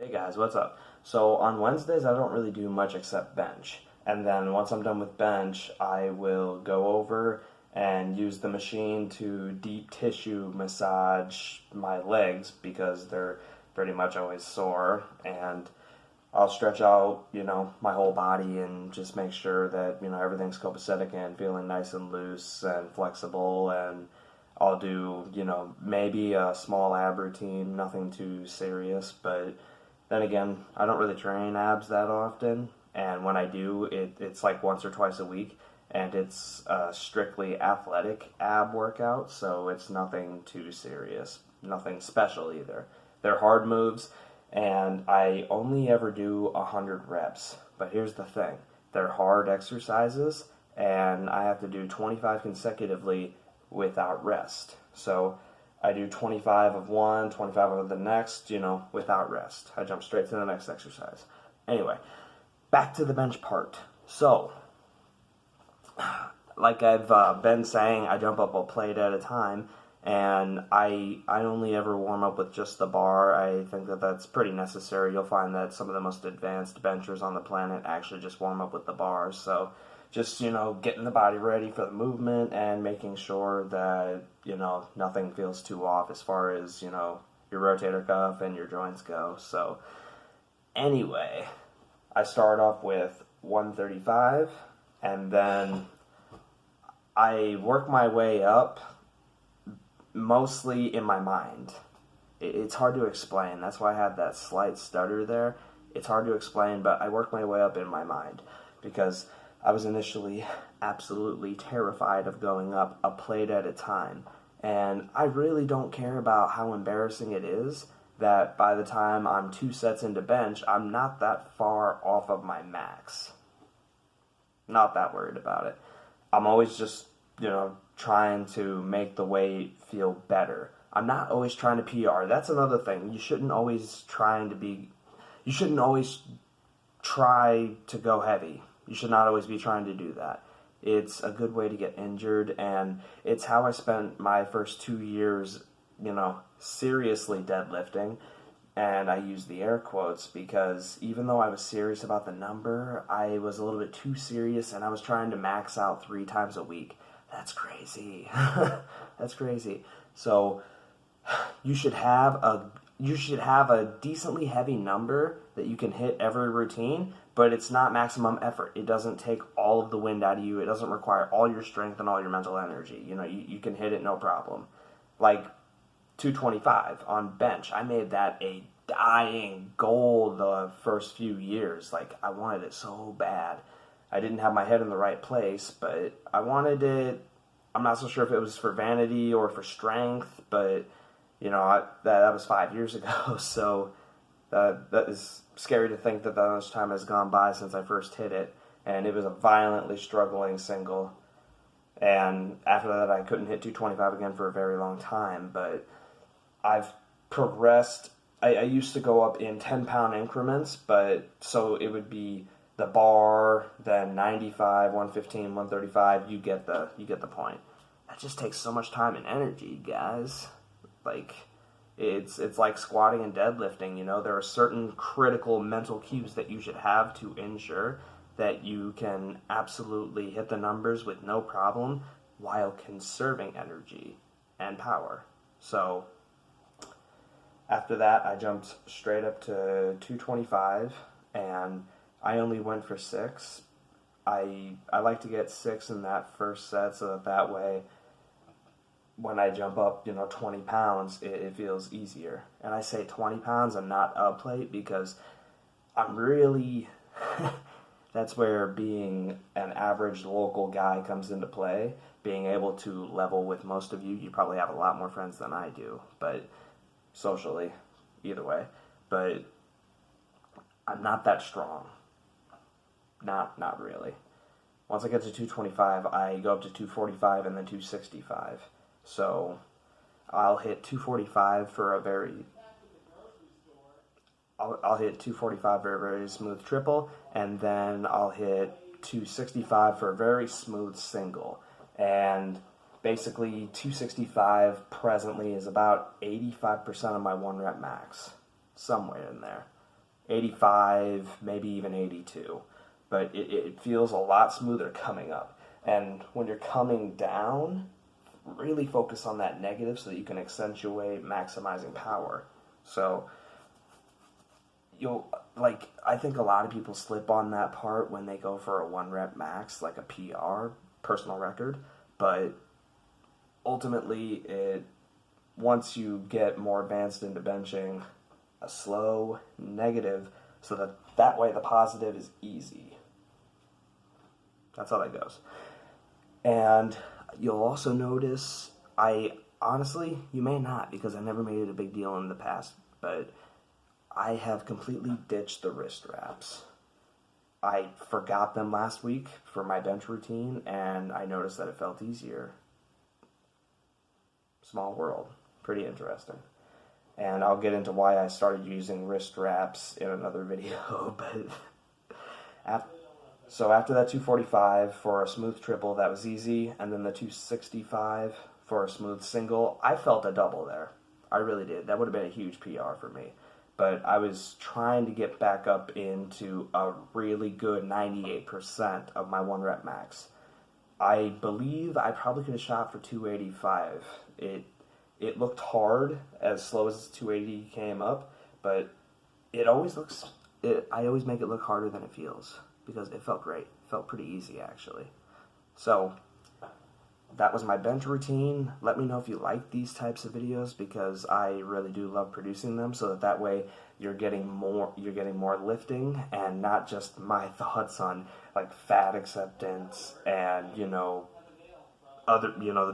Hey guys, what's up? So on Wednesdays, I don't really do much except bench. And then once I'm done with bench, I will go over and use the machine to deep tissue massage my legs because they're pretty much always sore. And I'll stretch out, my whole body and just make sure that, everything's copacetic and feeling nice and loose and flexible. And I'll do, maybe a small ab routine, nothing too serious, but then again, I don't really train abs that often, and when I do, it's like once or twice a week, and it's a strictly athletic ab workout, so it's nothing too serious, nothing special either. They're hard moves, and I only ever do 100 reps, but here's the thing. They're hard exercises, and I have to do 25 consecutively without rest. So I do 25 of one, 25 of the next, without rest. I jump straight to the next exercise. Anyway, back to the bench part. So, like I've been saying, I jump up a plate at a time, and I only ever warm up with just the bar. I think that that's pretty necessary. You'll find that some of the most advanced benchers on the planet actually just warm up with the bars. So just, getting the body ready for the movement and making sure that, nothing feels too off as far as, your rotator cuff and your joints go. So anyway, I start off with 135 and then I work my way up mostly in my mind. It's hard to explain. That's why I had that slight stutter there. It's hard to explain, but I work my way up in my mind because I was initially absolutely terrified of going up a plate at a time. And I really don't care about how embarrassing it is that by the time I'm 2 sets into bench, I'm not that far off of my max. Not that worried about it. I'm always just, trying to make the weight feel better. I'm not always trying to PR. That's another thing. You shouldn't always try to go heavy. You should not always be trying to do that. It's a good way to get injured, and it's how I spent my first 2 years, seriously deadlifting. And I use the air quotes because even though I was serious about the number, I was a little bit too serious, and I was trying to max out 3 times a week. That's crazy. That's crazy. So you should have a decently heavy number that you can hit every routine, but it's not maximum effort. It doesn't take all of the wind out of you. It doesn't require all your strength and all your mental energy. You can hit it no problem. Like 225 on bench. I made that a dying goal the first few years. Like, I wanted it so bad. I didn't have my head in the right place, but I wanted it. I'm not so sure if it was for vanity or for strength, but that was 5 years ago, so that is scary to think that much time has gone by since I first hit it, and it was a violently struggling single, and after that I couldn't hit 225 again for a very long time, but I've progressed. I used to go up in 10-pound increments, but so it would be the bar, then 95, 115, 135, you get the point. That just takes so much time and energy, guys. Like, it's like squatting and deadlifting, there are certain critical mental cues that you should have to ensure that you can absolutely hit the numbers with no problem while conserving energy and power. So after that, I jumped straight up to 225, and I only went for 6. I like to get 6 in that first set so that way when I jump up, 20 pounds, it feels easier. And I say 20 pounds and not a plate because I'm really, that's where being an average local guy comes into play. Being able to level with most of you. You probably have a lot more friends than I do, but socially, either way. But I'm not that strong. Not really. Once I get to 225, I go up to 245 and then 265. So I'll hit 245 for a very I'll hit 245 for a very smooth triple, and then I'll hit 265 for a very smooth single. And basically 265 presently is about 85% of my 1 rep max, somewhere in there. 85, maybe even 82. But it feels a lot smoother coming up. And when you're coming down, really focus on that negative so that you can accentuate maximizing power. So I think a lot of people slip on that part when they go for a 1 rep max, like a PR, personal record. But ultimately, once you get more advanced into benching, a slow negative, so that way the positive is easy. That's how that goes. And you'll also notice, honestly, you may not, because I never made it a big deal in the past, but I have completely ditched the wrist wraps. I forgot them last week for my bench routine, and I noticed that it felt easier. Small world. Pretty interesting. And I'll get into why I started using wrist wraps in another video, but so after that 245 for a smooth triple, that was easy, and then the 265 for a smooth single, I felt a double there. I really did. That would have been a huge PR for me. But I was trying to get back up into a really good 98% of my 1 rep max. I believe I probably could have shot for 285. It looked hard as slow as 280 came up, but I always make it look harder than it feels, because it felt great. It felt pretty easy, actually. So that was my bench routine. Let me know if you like these types of videos, because I really do love producing them, so that way you're getting more lifting, and not just my thoughts on like fat acceptance and the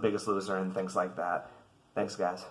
Biggest Loser and things like that. Thanks, guys.